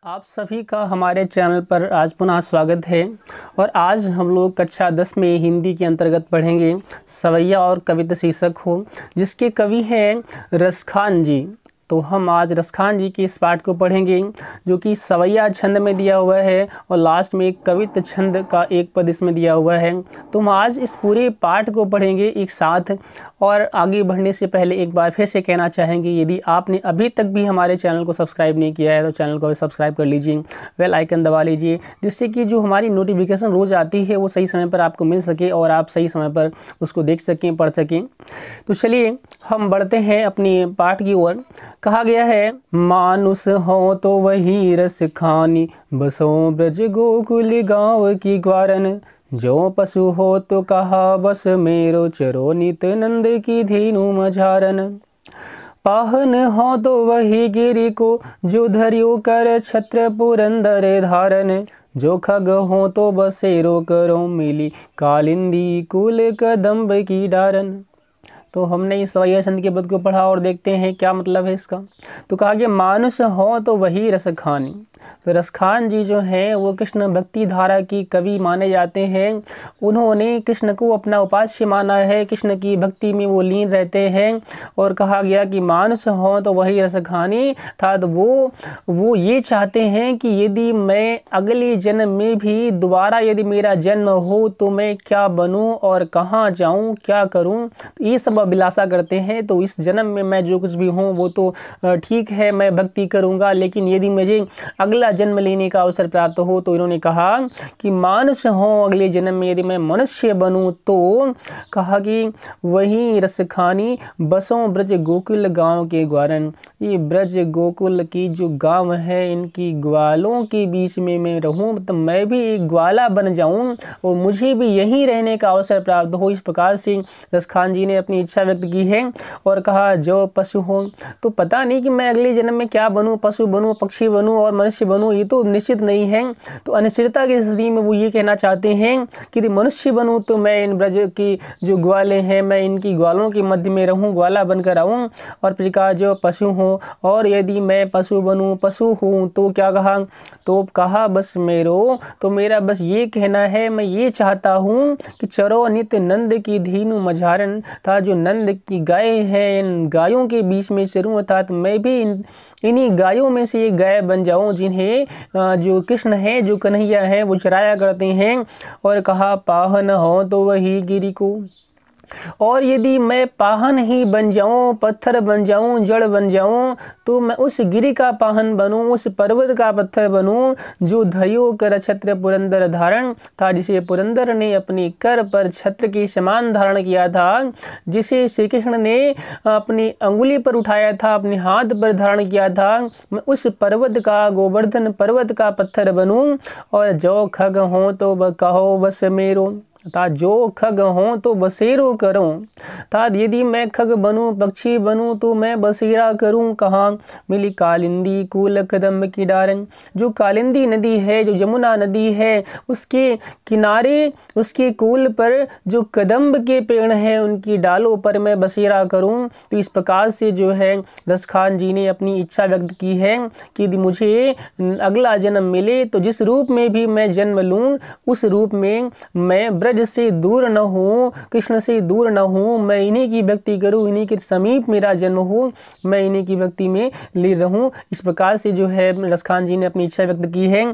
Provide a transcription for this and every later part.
आप सभी का हमारे चैनल पर आज पुनः स्वागत है। और आज हम लोग कक्षा 10 में हिंदी के अंतर्गत पढ़ेंगे सवैया और कविता शीर्षक हो, जिसके कवि हैं रसखान जी। तो हम आज रसखान जी के इस पाठ को पढ़ेंगे, जो कि सवैया छंद में दिया हुआ है और लास्ट में एक कविता छंद का एक पद इसमें दिया हुआ है। तो हम आज इस पूरे पाठ को पढ़ेंगे एक साथ। और आगे बढ़ने से पहले एक बार फिर से कहना चाहेंगे, यदि आपने अभी तक भी हमारे चैनल को सब्सक्राइब नहीं किया है तो चैनल को सब्सक्राइब कर लीजिए, बेल आइकन दबा लीजिए, जिससे कि जो हमारी नोटिफिकेशन रोज़ आती है वो सही समय पर आपको मिल सके और आप सही समय पर उसको देख सकें, पढ़ सकें। तो चलिए हम बढ़ते हैं अपनी पाठ की ओर। कहा गया है, मानुष हो तो वही रस खानी, बसो ब्रज गोकुल गाँव की ग्वारन। जो पशु हो तो कहा बस मेरो, चरो नित नंद की धीनु मझारन। पाहन हो तो वही गिरि को, जो धरियो कर छत्र पुरंदर धारन। जो खग हो तो बसेरो करो, मिली कालिंदी कुल कदम्ब की डारन। तो हमने इस सवैया छंद के पद को पढ़ा और देखते हैं क्या मतलब है इसका। तो कहा गया, मानुष हो तो वही रसखानी। तो रसखान जी जो हैं वो कृष्ण भक्ति धारा की कवि माने जाते हैं। उन्होंने कृष्ण को अपना उपास्य माना है, कृष्ण की भक्ति में वो लीन रहते हैं। और कहा गया कि मानुष हो तो वही रसखानी था, तो वो ये चाहते हैं कि यदि मैं अगले जन्म में भी दोबारा यदि मेरा जन्म हो तो मैं क्या बनूं और कहाँ जाऊं, क्या करूं, ये सब अभिलाषा करते हैं। तो इस जन्म में मैं जो कुछ भी हूँ वो तो ठीक है, मैं भक्ति करूँगा, लेकिन यदि मुझे अगला जन्म लेने का अवसर प्राप्त हो तो इन्होंने कहा कि मानुष हो अगले जन्म में यदि मैं मनुष्य बनूं तो कहा कि वही रसखानी, बसों ब्रज गोकुल गांव के ग्वारन। ये ब्रज गोकुल की जो गांव है, इनकी ग्वालों के बीच में मैं रहूं, तो मैं भी एक ग्वाला बन जाऊं और मुझे भी यहीं रहने का अवसर प्राप्त हो। इस प्रकार से रसखान जी ने अपनी इच्छा व्यक्त की है। और कहा, जो पशु हो, तो पता नहीं कि मैं अगले जन्म में क्या बनूं, पशु बनूं, पक्षी बनूं और मनुष्य बनूं, ये तो निश्चित नहीं है। तो अनिश्चितता की स्थिति में वो ये कहना चाहते हैं कि यदि मनुष्य बनूं तो मैं इन ब्रज की जो ग्वाले हैं, मैं इनकी ग्वालों के मध्य में रहूं, ग्वाला बनकर आऊं। और फिर कहा, जो पशु हो, और यदि मैं पशु बनूं, पशु हूं, तो क्या कहा, तो कहा बस मेरो, तो मेरा बस ये कहना है, मैं ये चाहता हूँ कि चरो नित नंद की धीनु मझारन, था जो नंद की गाय है, इन गायों के बीच में चरूं, अर्थात मैं भी इन्हीं गायों में से एक गाय बन जाऊं, जिन्हें जो कृष्ण है, जो कन्हैया है, वो चराया करते हैं। और कहा, पाहन हो तो वही गिरि को, और यदि मैं पाहन ही बन जाऊं, पत्थर बन जाऊं, जड़ बन जाऊं, तो मैं उस गिरि का पाहन बनूं, उस पर्वत का पत्थर बनूं, जो धरियो कर छत्र पुरंदर धारण था, जिसे पुरंदर ने अपनी कर पर छत्र के समान धारण किया था, जिसे श्री कृष्ण ने अपनी अंगुली पर उठाया था, अपने हाथ पर धारण किया था। मैं उस पर्वत का, गोवर्धन पर्वत का पत्थर बनूं। और जो खग हो तो कहो बस मेरो, था जो खग हों तो बसेरो करूं, था यदि मैं खग बनूं, पक्षी बनूं, तो मैं बसेरा करूं कहाँ, मिली कालिंदी कूल कदम्ब की डारन। जो कालिंदी नदी है, जो यमुना नदी है, उसके किनारे, उसके कूल पर जो कदम्ब के पेड़ हैं, उनकी डालों पर मैं बसेरा करूं। तो इस प्रकार से जो है रसखान जी ने अपनी इच्छा व्यक्त की है कि यदि मुझे अगला जन्म मिले तो जिस रूप में भी मैं जन्म लूं, उस रूप में मैं ब्रज से दूर न हूँ, कृष्ण से दूर न हूँ, मैं इन्हीं की भक्ति करूँ, इन्हीं के समीप मेरा जन्म हो, मैं इन्हीं की भक्ति में लीन रहूँ। इस प्रकार से जो है रसखान जी ने अपनी इच्छा व्यक्त की है।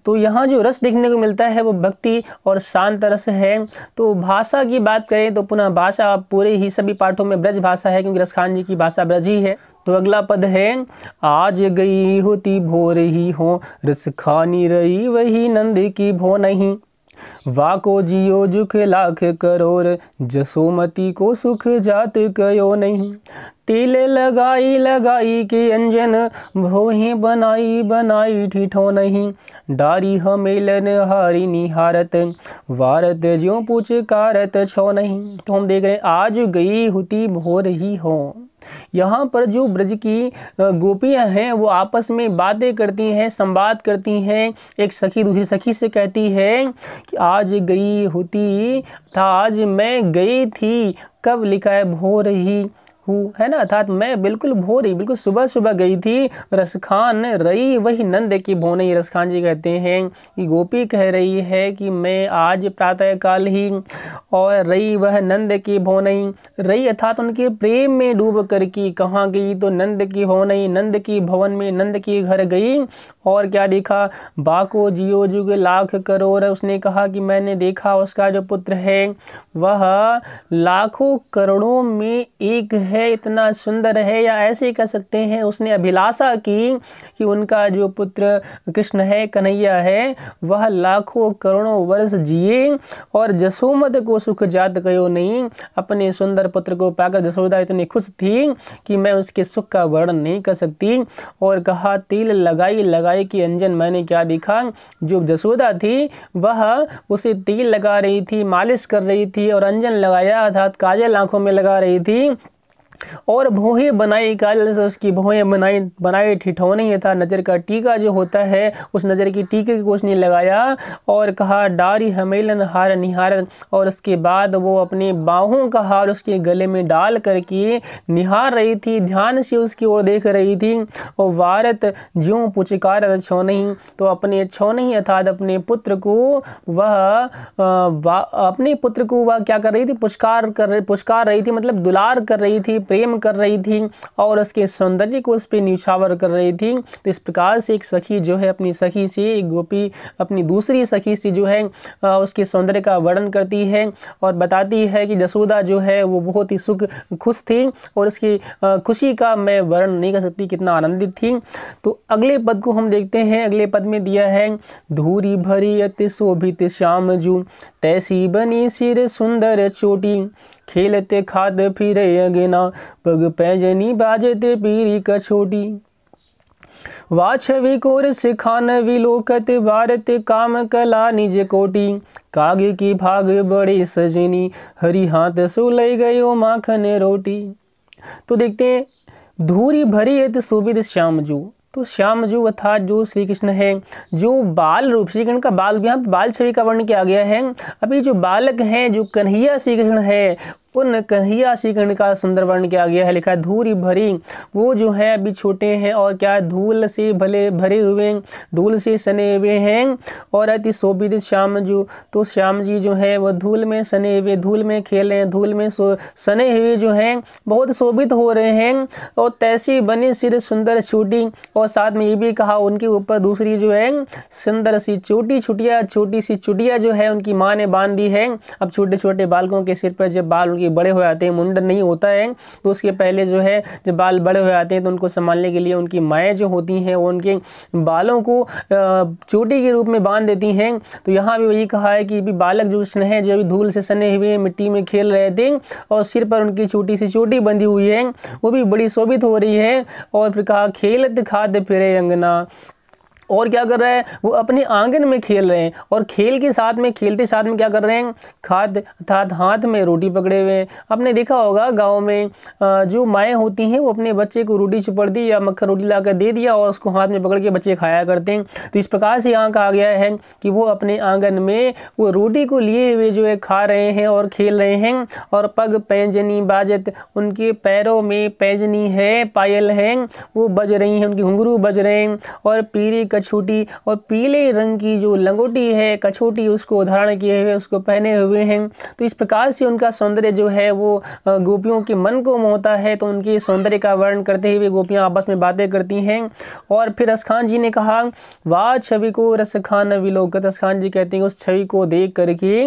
तो यहाँ जो रस देखने को मिलता है वो भक्ति और शांत रस है। तो भाषा की बात करें तो पुनः भाषा पूरे ही सभी पाठों में ब्रज भाषा है, क्योंकि रसखान जी की भाषा ब्रज ही है। तो अगला पद है, आज गई होती भोर ही हो, रस खानी रही वही नंद की भो नहीं। वाको जियो जुख लाख करोड़, जसोमती को सुख जात कयो नहीं। तिल लगाई लगाई के अंजन, भोही बनाई बनाई ठिठो नहीं। डारी हमेलन हारी निहारत, वारत ज्यों पुचकारत छो नहीं। तो हम देख रहे हैं, आज गई होती भोर ही हो। यहाँ पर जो ब्रज की गोपियाँ हैं वो आपस में बातें करती हैं, संवाद करती हैं। एक सखी दूसरी सखी से कहती है कि आज गई होती था, आज मैं गई थी, कब लिखा है भोर ही हूँ, है ना। अर्थात मैं बिल्कुल भोर ही, बिल्कुल सुबह सुबह गई थी। रसखान रई वही नंद की भोनई। रसखान जी कहते हैं कि गोपी कह रही है कि मैं आज प्रातः काल ही, और रई वह नंद की भोनई। रई अर्थात उनके प्रेम में डूब कर की कहाँ गई, तो नंद की भोनई, नंद की भवन में, नंद के घर गई। और क्या देखा, बाको जियो जुग लाख करोड़। उसने कहा कि मैंने देखा उसका जो पुत्र है वह लाखों करोड़ों में एक है, इतना सुंदर है। या ऐसे कह सकते हैं उसने अभिलाषा की कि उनका जो पुत्र कृष्ण है, कन्हैया है, वह लाखों करोड़ों वर्ष जिए और जसोमत को सुख जात कयो नहीं। अपने सुंदर पुत्र को पाकर जसोदा इतनी खुश थी कि मैं उसके सुख का वर्णन नहीं कर सकती। और कहा तिल लगाई लगाई कि अंजन। मैंने क्या देखा, जो जसोदा थी वह उसे तेल लगा रही थी, मालिश कर रही थी, और अंजन लगाया अर्थात काजल आंखों में लगा रही थी, और भौहें बनाई, काजल से उसकी भौहें बनाई ठिठौनी था। नज़र का टीका जो होता है, उस नज़र की टीके को उसने लगाया। और कहा डारी हमेलन हार निहार। और उसके बाद वो अपने बाहों का हार उसके गले में डाल करके निहार रही थी, ध्यान से उसकी ओर देख रही थी। और वारत ज्यों पुचकार छौनही, तो अपने छौनही अर्थात अपने पुत्र को वह क्या कर रही थी, पुचकार रही थी, मतलब दुलार कर रही थी, प्रेम कर रही थी, और उसके सौंदर्य को उस पर न्यौछावर कर रही थी। तो इस प्रकार से एक सखी जो है अपनी सखी से, एक गोपी अपनी दूसरी सखी से जो है उसके सौंदर्य का वर्णन करती है और बताती है कि जसोदा जो है वो बहुत ही खुश थी, और उसकी खुशी का मैं वर्णन नहीं कर सकती, कितना आनंदित थी। तो अगले पद को हम देखते हैं। अगले पद में दिया है धूरी भरी अति शोभित श्याम जू, तैसी बनी सिर सुंदर चोटी, खेलते खाद फिरे अगेना, पग पैजनी बाजते पीरी कछोटी। वाछवी कोर सिखान विलोकत, भारत काम कला निज कोटि, कागे की भाग बड़े सजनी, हरी हाथ सुलई गयो माखन रोटी। तो देखते हैं धूरी भरी है शोभित श्यामजू। तो श्यामजू अर्थात जो श्री कृष्ण है, जो बाल रूप, श्री कृष्ण का बाल, यहाँ बाल छवि का वर्णन किया गया है। अभी जो बालक हैं, जो कन्हैया श्री कृष्ण है, उन कन्हैया श्री कृष्ण का सुंदर वर्णन किया गया है। लिखा है धूरी भरी, वो जो है अभी छोटे हैं और क्या धूल से भरे हुए, धूल से सने हुए हैं। और अति शोभित श्याम जो, तो श्याम जी जो है वो धूल में सने हुए, धूल में खेल रहे हैं, धूल में सने हुए जो हैं बहुत शोभित हो रहे हैं। और तैसी बनी सिर सुंदर चोटी, और साथ में ये भी कहा उनके ऊपर दूसरी जो है सुंदर सी छोटी सी चुटिया जो है उनकी माँ ने बांध दी है। अब छोटे छोटे बालकों के सिर पर जब बाल बड़े हो जाते हैं, मुंडन नहीं होता है, तो उसके पहले जो है जब बाल बड़े हो जाते हैं तो उनको संभालने के लिए उनकी माएँ जो होती हैं वो उनके बालों को चोटी के रूप में बांध देती हैं। तो यहाँ भी वही कहा है कि भी बालक जो है जो अभी धूल से सने हुए मिट्टी में खेल रहे थे और सिर पर उनकी छोटी सी चोटी बंधी हुई है, वो भी बड़ी शोभित हो रही है। और फिर कहा खेलत खाद फिरे अंगना, और क्या कर रहा है वो अपने आंगन में खेल रहे हैं, और खेल के साथ में, खेलते साथ में क्या कर रहे हैं, खाद अर्थात हाथ में रोटी पकड़े हुए हैं। आपने देखा होगा गांव में जो माएँ होती हैं वो अपने बच्चे को रोटी चुपड़ या मक्खन रोटी ला कर दे दिया और उसको हाथ में पकड़ के बच्चे खाया करते हैं। तो इस प्रकार से यहाँ कहा गया है कि वो अपने आंगन में वो रोटी को लिए हुए जो है खा रहे हैं और खेल रहे हैं। और पग पैंजनी बाजत, उनके पैरों में पैंजनी है, पायल है, वो बज रही हैं, उनके घुंघरू बज रहे हैं। और पीरी कछोटी, और पीले रंग की जो लंगोटी है, कछोटी, उसको धारण किए हुए, उसको पहने हुए हैं। तो इस प्रकार से उनका सौंदर्य जो है वो गोपियों के मन को मोहता है। तो उनके सौंदर्य का वर्णन करते हुए गोपियां आपस में बातें करती हैं। और फिर रसखान जी ने कहा वाह छवि को रसखान विलोकत। रसखान जी कहते हैं उस छवि को देख करके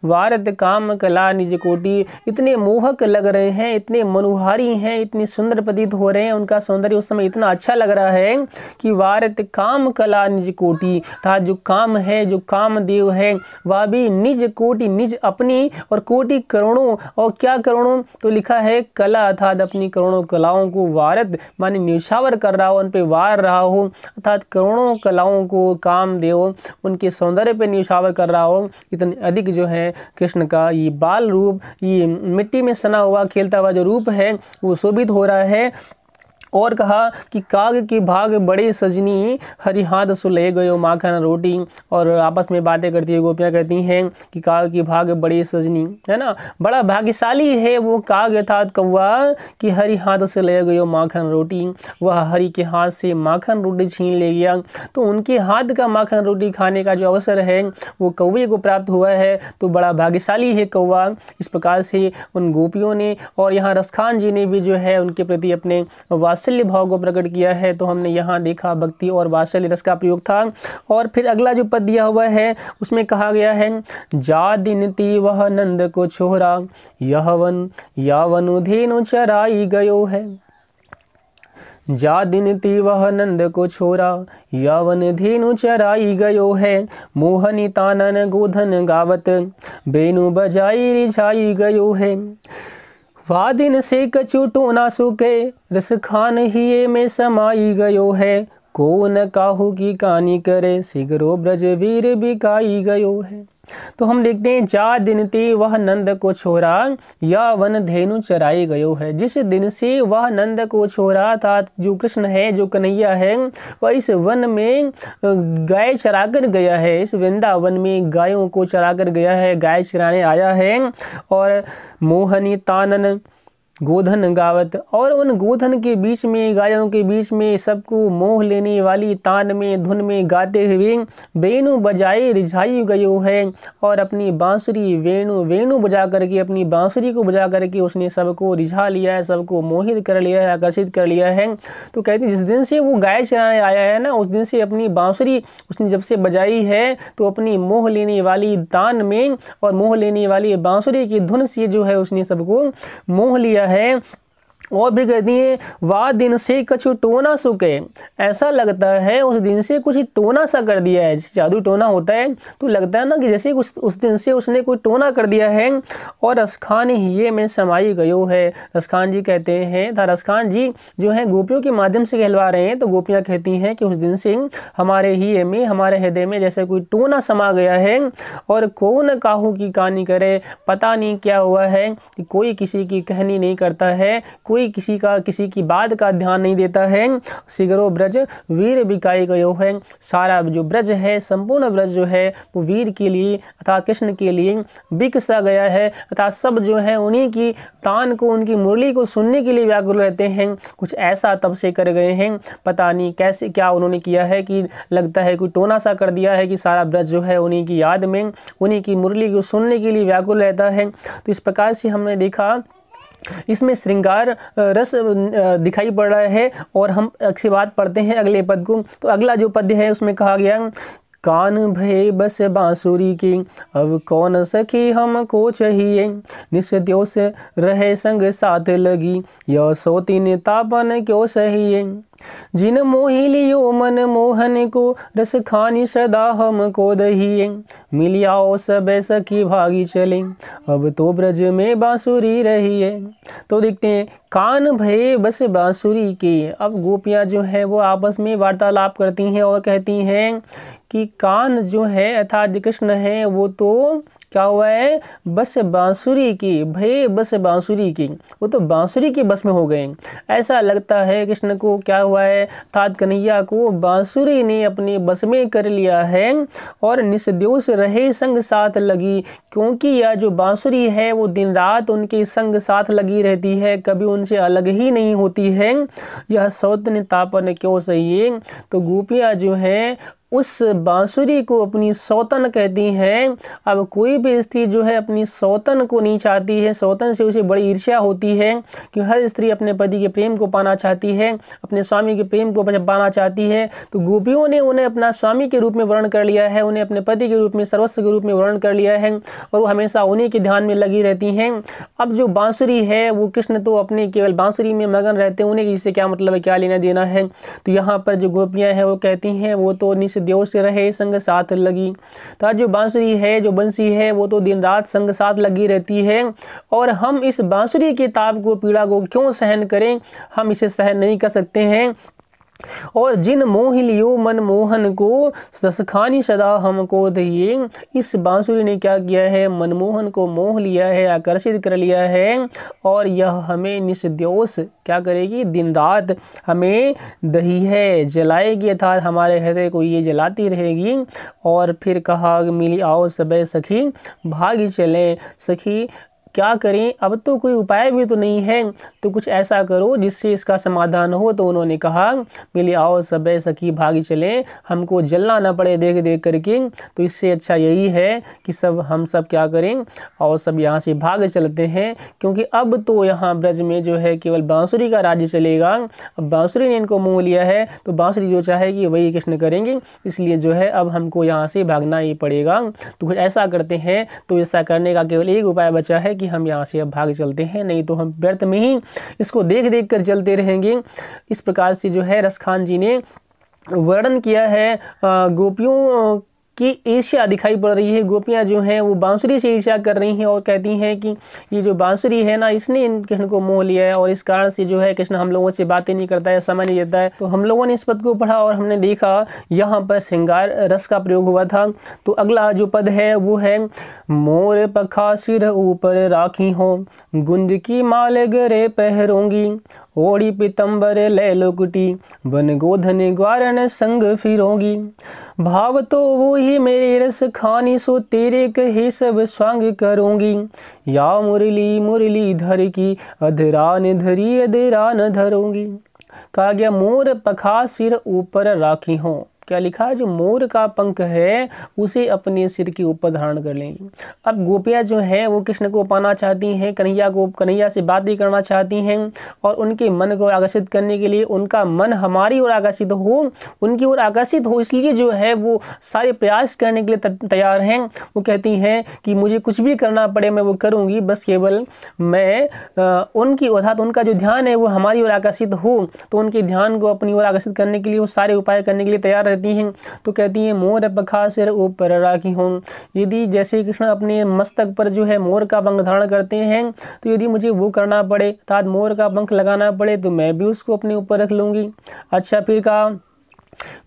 वारत काम कला निज कोटि, इतने मोहक लग रहे हैं, इतने मनोहारी हैं, इतने सुंदर प्रतीत हो रहे हैं। उनका सौंदर्य उस समय इतना अच्छा लग रहा है कि वारत काम कला निज कोटि, था जो काम है, जो कामदेव है, वह भी निज कोटि, निज अपनी, और कोटि करोड़ों, और क्या करोड़ों, तो लिखा है कला अर्थात अपनी करोड़ों कलाओं को वारद माने न्यौछावर कर रहा हो, उन पे वार रहा हो, अर्थात करोड़ों कलाओं को कामदेव उनके सौंदर्य पे न्यौछावर कर रहा हो। इतने अधिक जो है कृष्ण का ये बाल रूप, ये मिट्टी में सना हुआ खेलता हुआ जो रूप है वो शोभित हो रहा है। और कहा कि काग की भाग बड़े सजनी, हरि हाथ सुले गयो माखन रोटी। और आपस में बातें करती है गोपियाँ, कहती हैं कि काग की भाग बड़े सजनी, है ना, बड़ा भाग्यशाली है वो काग अर्थात कौवा कि हरि हाथ से ले गयो माखन रोटी, वह हरि के हाथ से माखन रोटी छीन ले गया। तो उनके हाथ का माखन रोटी खाने का जो अवसर है वो कौवे को प्राप्त हुआ है, तो बड़ा भाग्यशाली है कौवा। इस प्रकार से उन गोपियों ने और यहाँ रसखान जी ने भी जो है उनके प्रति अपने वात्सल्य भाव को प्रकट किया है। तो हमने यहाँ देखा भक्ति और वात्सल्य रस का प्रयोग था। और फिर अगला जो पद दिया हुआ है उसमें कहा गया है, जा दिन ती वह नंद को छोरा, यावनु धेनु चराई गयो है। जा दिन ती वह नंद को छोरा, यावन धेनु चराई गयो है। मोहनी तानन गोधन गावत, बेनु बजाई रिझाई गयो है। वा दिन से कछु टोना सुके, रस खान हिये में समाई गयो है। को न काहू की कहानी करे, सिगरो ब्रज वीर बिकाई गयो है। तो हम देखते हैं, जा दिन ते वह नंद को छोरा, या वन धेनु चराई गयो है। जिस दिन से वह नंद को छोरा था, जो कृष्ण है, जो कन्हैया है, वह इस वन में गाय चरा कर गया है, इस वृंदावन में गायों को चरा कर गया है, गाय चराने आया है। और मोहनी तानन गोधन गावत, और उन गोधन के बीच में, गायों के बीच में सबको मोह लेने वाली तान में, धुन में गाते हुए वेणु बजाए रिझाई गयो है। और अपनी बांसुरी वेणु बजा करके, अपनी बांसुरी को बजा करके उसने सबको रिझा लिया है, सबको मोहित कर लिया है, आकर्षित कर लिया है। तो कहते जिस दिन से वो गाय चराने आया है ना, उस दिन से अपनी बांसुरी उसने जब से बजाई है, तो अपनी मोह लेने वाली तान में और मोह लेने वाली बांसुरी की धुन से जो है उसने सबको मोह लिया है। और भी कहती है, वाह दिन से कछु टोना सुके, ऐसा लगता है उस दिन से कुछ टोना सा कर दिया है। जादू टोना होता है तो लगता है ना कि जैसे उस दिन से उसने कोई टोना कर दिया है। और रसखान हिये में समाई गयो है। रसखान जी कहते हैं, रसखान जी जो है गोपियों के माध्यम से कहलवा रहे हैं। तो गोपियाँ कहती हैं कि उस दिन से हमारे हिये में, हमारे हृदय में जैसे कोई टोना समा गया है। और कौन काहू की कहानी करे, पता नहीं क्या हुआ है कि कोई किसी की कहनी नहीं करता है, कोई किसी की बात का ध्यान नहीं देता है। सिगरो ब्रज वीर बिकाई गयो है। सारा जो ब्रज है, संपूर्ण ब्रज जो है वो वीर के लिए अर्थात कृष्ण के लिए बिक सा गया है। अर्थात सब जो है उन्हीं की तान को, उनकी मुरली को सुनने के लिए व्याकुल रहते हैं। कुछ ऐसा तब से कर गए हैं, पता नहीं कैसे क्या उन्होंने किया है कि लगता है कोई टोना सा कर दिया है कि सारा ब्रज जो है उन्हीं की याद में, उन्हीं की मुरली को सुनने के लिए व्याकुल रहता है। तो इस प्रकार से हमने देखा इसमें श्रृंगार रस दिखाई पड़ रहा है। और हम अक्षय बात पढ़ते हैं अगले पद को। तो अगला जो पद है उसमें कहा गया, कान भय बस बांसुरी की, अब कौन सखी हमको चाहिए। निस्त्यों से रहे संग साथ लगी, यह सोतीन तापन क्यों सहिए। जिन मोहि लियो मन मोहन को, रस खानी सदा हमको दहिए। मिलियाओ सब सखी भागी चले, अब तो ब्रज में बांसुरी रही है। तो देखते हैं, कान भय बस बांसुरी के। अब गोपियाँ जो है वो आपस में वार्तालाप करती हैं और कहती हैं कि कान जो है अर्थात कृष्ण है वो तो क्या हुआ है, बस बांसुरी की, भय बस बांसुरी की, वो तो बांसुरी के बस में हो गए। ऐसा लगता है कृष्ण को क्या हुआ है, अर्थात कन्हैया को बांसुरी ने अपने बस में कर लिया है। और निस्द्योष रहे संग साथ लगी, क्योंकि यह जो बांसुरी है वो दिन रात उनके संग साथ लगी रहती है, कभी उनसे अलग ही नहीं होती है। यह सौतन तापन क्यों सहिए। तो गोपियाँ जो है उस बांसुरी को अपनी सौतन कहती हैं। अब कोई भी स्त्री जो है अपनी सौतन को नहीं चाहती है, सौतन से उसे बड़ी ईर्ष्या होती है कि हर स्त्री अपने पति के प्रेम को पाना चाहती है, अपने स्वामी के प्रेम को पाना चाहती है। तो गोपियों ने उन्हें अपना स्वामी के रूप में वर्ण कर लिया है, उन्हें अपने पति के रूप में, सर्वस्व के रूप में वर्ण कर लिया है और वो हमेशा उन्हीं के ध्यान में लगी रहती हैं। अब जो बांसुरी है वो कृष्ण तो अपने केवल बांसुरी में मगन रहते हैं, उन्हें इससे क्या मतलब है, क्या लेना देना है। तो यहाँ पर जो गोपियाँ हैं वो कहती हैं वो तो देव से रहे संग साथ लगी। तो जो बांसुरी है, जो बंसी है वो तो दिन रात संग साथ लगी रहती है। और हम इस बांसुरी के ताप को, पीड़ा को क्यों सहन करें, हम इसे सहन नहीं कर सकते हैं। और जिन मोह लियो मन मोहन को, ससखानी सदा हमको दहिए। इस बांसुरी ने क्या किया है, मनमोहन को मोह लिया है, आकर्षित कर लिया है, और यह हमें निस्दोष क्या करेगी, दिन रात हमें दही है, जलाएगी, अर्थात हमारे हृदय को ये जलाती रहेगी। और फिर कहा, मिली आओ सबे सखी भागी चलें। सखी क्या करें, अब तो कोई उपाय भी तो नहीं है, तो कुछ ऐसा करो जिससे इसका समाधान हो। तो उन्होंने कहा, मिली आओ सबे सखी भागी चलें, हमको जलना ना पड़े देख देख करके, तो इससे अच्छा यही है कि हम सब क्या करें, और सब यहाँ से भाग चलते हैं, क्योंकि अब तो यहाँ ब्रज में जो है केवल बांसुरी का राज्य चलेगा। अब बांसुरी ने इनको मोह लिया है, तो बांसुरी जो चाहेगी वही कृष्ण करेंगे, इसलिए जो है अब हमको यहाँ से भागना ही पड़ेगा। तो कुछ ऐसा करते हैं, तो ऐसा करने का केवल एक उपाय बचा है कि हम यहाँ से अब भाग चलते हैं, नहीं तो हम व्यर्थ में ही इसको देख देख कर चलते रहेंगे। इस प्रकार से जो है रसखान जी ने वर्णन किया है गोपियों की ईर्ष्या दिखाई पड़ रही है। गोपियाँ जो हैं वो बांसुरी से ईर्ष्या कर रही हैं और कहती हैं कि ये जो बांसुरी है ना, इसने इन कृष्ण को मोह लिया है, और इस कारण से जो है कृष्ण हम लोगों से बातें नहीं करता है, समय नहीं देता है। तो हम लोगों ने इस पद को पढ़ा और हमने देखा यहाँ पर श्रृंगार रस का प्रयोग हुआ था। तो अगला जो पद है वो है, मोर पखा सिर ऊपर राखी हो, गुंज की माल गरे पहरोंगी, ओढ़ी पीतम्बर ले लोकुटी, बन गोधन ग्वारन संग फिरोंगी। भाव तो वो ही मेरे रस खानी, सो तेरे कहे सब स्वांग करूंगी। या मुरली मुरली धर की, अधरान धरी अधरान धरूंगी। कहा गया, मोर पखा सिर ऊपर राखी हो। क्या लिखा है, जो मोर का पंख है उसे अपने सिर के ऊपर धारण कर लेंगी। अब गोपियाँ जो हैं वो कृष्ण को पाना चाहती हैं, कन्हैया से बातें करना चाहती हैं, और उनके मन को आकर्षित करने के लिए उनका मन हमारी ओर आकर्षित हो, उनकी ओर आकर्षित हो, इसलिए जो है वो सारे प्रयास करने के लिए तैयार हैं। वो कहती हैं कि मुझे कुछ भी करना पड़े मैं वो करूँगी, बस केवल मैं उनकी अर्थात उनका जो ध्यान है वो हमारी ओर आकर्षित हो। तो उनके ध्यान को अपनी ओर आकर्षित करने के लिए वो सारे उपाय करने के लिए तैयार रहती हैं। तो कहती हैं, मोर पखा सिर ऊपर राखी हों। यदि जैसे कृष्ण अपने मस्तक पर जो है मोर का पंख धारण करते हैं, तो यदि मुझे वो करना पड़े अर्थात मोर का पंख लगाना पड़े, तो मैं भी उसको अपने ऊपर रख लूँगी। अच्छा, फिर कहा,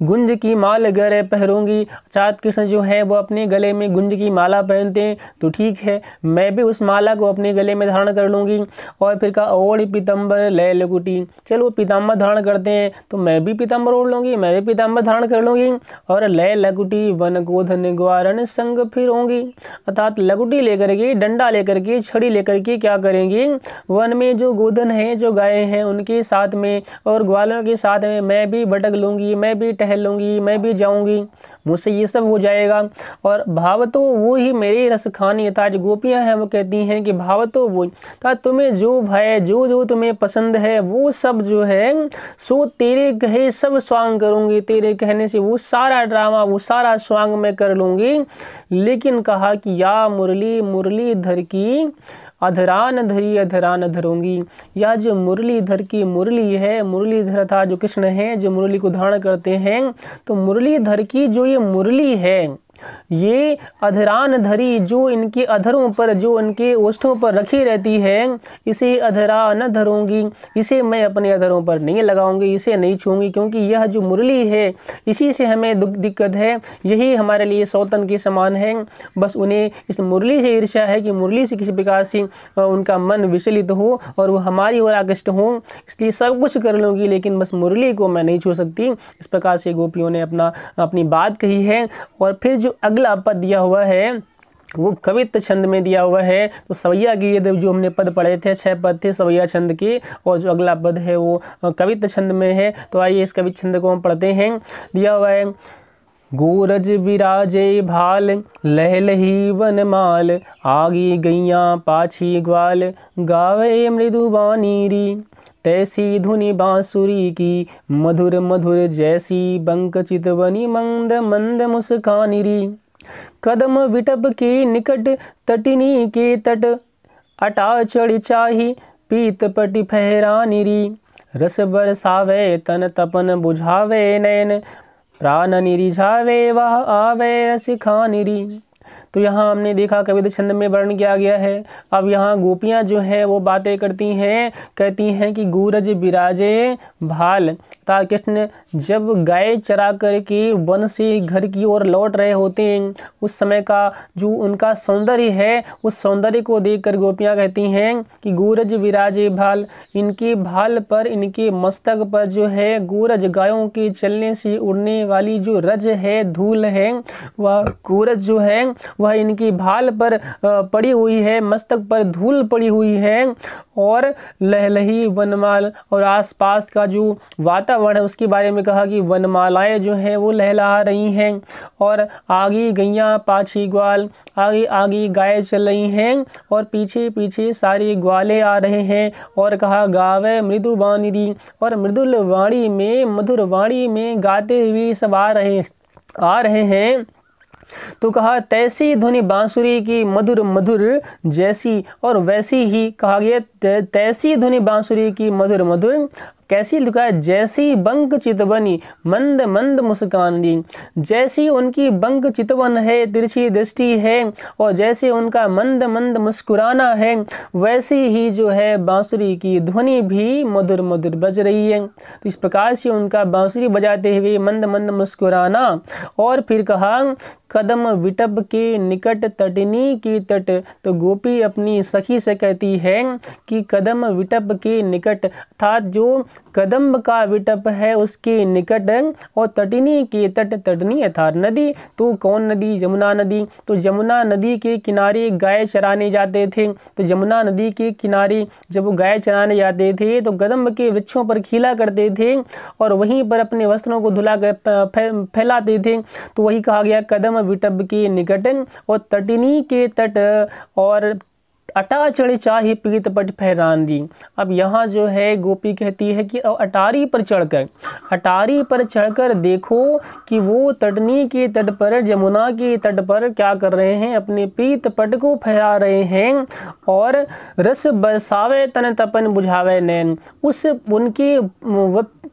गुंज की माल गले पहरूंगी। अर्थात कृष्ण जो है वो अपने गले में गुंज की माला पहनते हैं, तो ठीक है मैं भी उस माला को अपने गले में धारण कर लूँगी। और फिर कहा, ओढ़ पीतम्बर ले लकुटी। चलो पीताम्बर धारण करते हैं, तो मैं भी पीताम्बर ओढ़ लूँगी, मैं भी पीताम्बर धारण कर लूँगी। और ले लकुटी वन गोधन ग्वारन संग फिरोंगी। अर्थात लकुटी लेकर के, डंडा लेकर के, छड़ी लेकर के क्या करेंगे, वन में जो गोधन है, जो गाय हैं उनके साथ में और ग्वालों के साथ में मैं भी भटक लूँगी, मैं भी टहल लूँगी, मैं भी जाऊँगी, मुझसे ये सब हो जाएगा। और भाव तो वो ही मेरे रस खानी। अर्थात जो गोपियाँ हैं वो कहती हैं कि भाव तो वो, अर्थात तुम्हें जो भय जो तुम्हें पसंद है वो सब जो है सो तेरे कहे सब स्वांग करूँगी। तेरे कहने से वो सारा ड्रामा, वो सारा स्वांग मैं कर लूँगी। लेकिन कहा कि या मुरली मुरली धर की, अधरान धरी अधरान धरूंगी। या जो मुरलीधर की मुरली है, मुरलीधर था जो कृष्ण है, जो मुरली को धारण करते हैं, तो मुरलीधर की जो ये मुरली है, ये अधरान धरी जो इनके अधरों पर, जो इनके ओष्ठों पर रखी रहती है, इसे अधरा न धरूंगी। इसे मैं अपने अधरों पर नहीं लगाऊंगी, इसे नहीं छूंगी, क्योंकि यह जो मुरली है इसी से हमें दिक्कत है, यही हमारे लिए सौतन के समान है। बस उन्हें इस मुरली से ईर्ष्या है कि मुरली से किसी प्रकार से उनका मन विचलित हो और वो हमारी ओर आकृष्ट हो, इसलिए सब कुछ कर लूँगी लेकिन बस मुरली को मैं नहीं छू सकती। इस प्रकार से गोपियों ने अपनी बात कही है। और फिर जो अगला पद दिया हुआ है वो कवित्त छंद में दिया हुआ है। तो सवैया की ये जो हमने पद पढ़े थे, 6 पद थे सवैया छंद के, और जो अगला पद है वो कवित्त छंद में है। तो आइए इस कवित्त छंद को हम पढ़ते हैं। दिया हुआ है, गोरज विराजे भाल, लहलही वनमाल, आगी गैया पाछी ग्वाल, गावे मृदुबानी री, तैसी धुनि बांसुरी की, मधुर मधुर जैसी बंक चितवनी, मंद मंद मुस्कानी री, कदम विटप के निकट, तटिनी के तट, अटा चढ़ चाही, पीत पटि फहरानी री, रस बरसावे तन तपन बुझावे नैन, प्राण निरिझावे वह आवे रस खानी री। तो यहाँ हमने देखा कविता छंद में वर्णन किया गया है। अब यहाँ गोपियाँ जो है वो बातें करती हैं, कहती हैं कि गूरज बिराजे भाल। ता कृष्ण जब गाय चरा करके वन से घर की ओर लौट रहे होते हैं, उस समय का जो उनका सौंदर्य है, उस सौंदर्य को देखकर गोपियाँ कहती हैं कि गूरज विराजे भाल। इनके भाल पर, इनके मस्तक पर जो है गूरज, गायों के चलने से उड़ने वाली जो रज है, धूल है, वह गूरज जो है वह इनकी भाल पर पड़ी हुई है, मस्तक पर धूल पड़ी हुई है। और लहलही वनमाल, और आसपास का जो वातावरण है उसके बारे में कहा कि वनमालाएं जो हैं वो लहलहा रही हैं। और आगे गैया पाछी ग्वाल, आगे आगे गाय चल रही हैं और पीछे पीछे सारे ग्वाले आ रहे हैं। और कहा गावे मृदु वाणी, और मृदुल वाणी में, मधुर वाणी में गाते हुए सब आ रहे हैं। तो कहा तैसी ध्वनि बांसुरी की मधुर मधुर जैसी, और वैसी ही कहा गया तैसी ध्वनि बांसुरी की मधुर मधुर कैसी लिखा है, जैसी बंक चितवनी मंद मंद मुस्कानी। जैसी उनकी बंक चितवन है, तिरछी दृष्टि है, और जैसे उनका मंद मंद मुस्कुराना है, वैसी ही जो है बांसुरी की ध्वनि भी मधुर मधुर बज रही है। तो इस प्रकार से उनका बांसुरी बजाते हुए मंद मंद मुस्कुराना। और फिर कहा कदम विटप के निकट तटनी की तट। तो गोपी अपनी सखी से कहती है कि कदम विटप के निकट, अर्थात जो कदम्ब का विटप है उसके निकट, और तटनी के तट, तटनी अर्थात नदी। तो कौन नदी? जमुना नदी। तो जमुना नदी के किनारे गाय चराने जाते थे। तो जमुना नदी के किनारे जब वो गाय चराने जाते थे तो कदम्ब के वृक्षों पर खेला करते थे और वहीं पर अपने वस्त्रों को धुला कर फैलाते थे। तो वही कहा गया कदम विटप के निकट और तटनी के तट, और अटा चढ़े चाहे पीत पट फहरान दी। अब यहाँ जो है गोपी कहती है कि अटारी पर चढ़कर देखो कि वो तटनी के तट पर, जमुना के तट पर क्या कर रहे हैं, अपने पीत पट को फहरा रहे हैं। और रस बरसावे तन तपन बुझावे नैन, उस उनके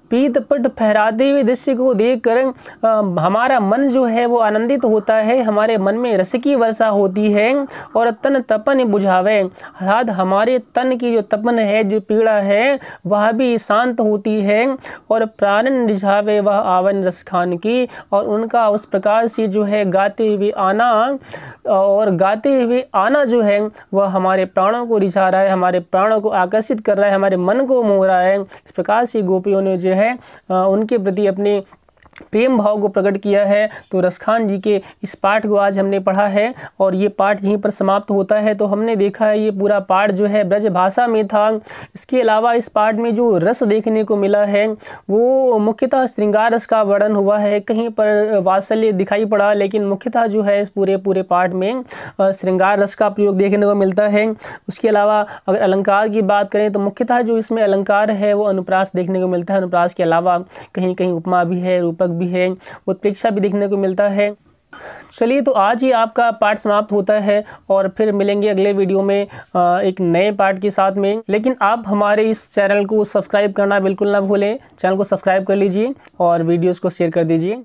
पीत पट फहराते हुए दृश्य को देखकर हमारा मन जो है वो आनंदित होता है, हमारे मन में रस की वर्षा होती है। और तन तपन बुझावे, अर्थात हमारे तन की जो तपन है, जो पीड़ा है, वह भी शांत होती है। और प्राणन रिझावे वह आवन रस खान की, और उनका उस प्रकार से जो है गाते हुए आना, और गाते हुए आना जो है वह हमारे प्राणों को रिझा रहा है, हमारे प्राणों को आकर्षित कर रहा है, हमारे मन को मोह रहा है। इस प्रकार से गोपियों ने जो है उनके प्रति अपने प्रेम भाव को प्रकट किया है। तो रसखान जी के इस पाठ को आज हमने पढ़ा है और ये पाठ यहीं पर समाप्त होता है। तो हमने देखा है ये पूरा पाठ जो है ब्रज भाषा में था। इसके अलावा इस पाठ में जो रस देखने को मिला है वो मुख्यतः श्रृंगार रस का वर्णन हुआ है, कहीं पर वात्सल्य दिखाई पड़ा, लेकिन मुख्यतः जो है इस पूरे पाठ में श्रृंगार रस का प्रयोग देखने को मिलता है। उसके अलावा अगर अलंकार की बात करें तो मुख्यतः जो इसमें अलंकार है वो अनुप्रास देखने को मिलता है। अनुप्रास के अलावा कहीं कहीं उपमा भी है, रूपक भी है, उत्प्रेक्षा भी देखने को मिलता है। चलिए, तो आज ही आपका पाठ समाप्त होता है और फिर मिलेंगे अगले वीडियो में एक नए पाठ के साथ में। लेकिन आप हमारे इस चैनल को सब्सक्राइब करना बिल्कुल ना भूलें। चैनल को सब्सक्राइब कर लीजिए और वीडियोस को शेयर कर दीजिए।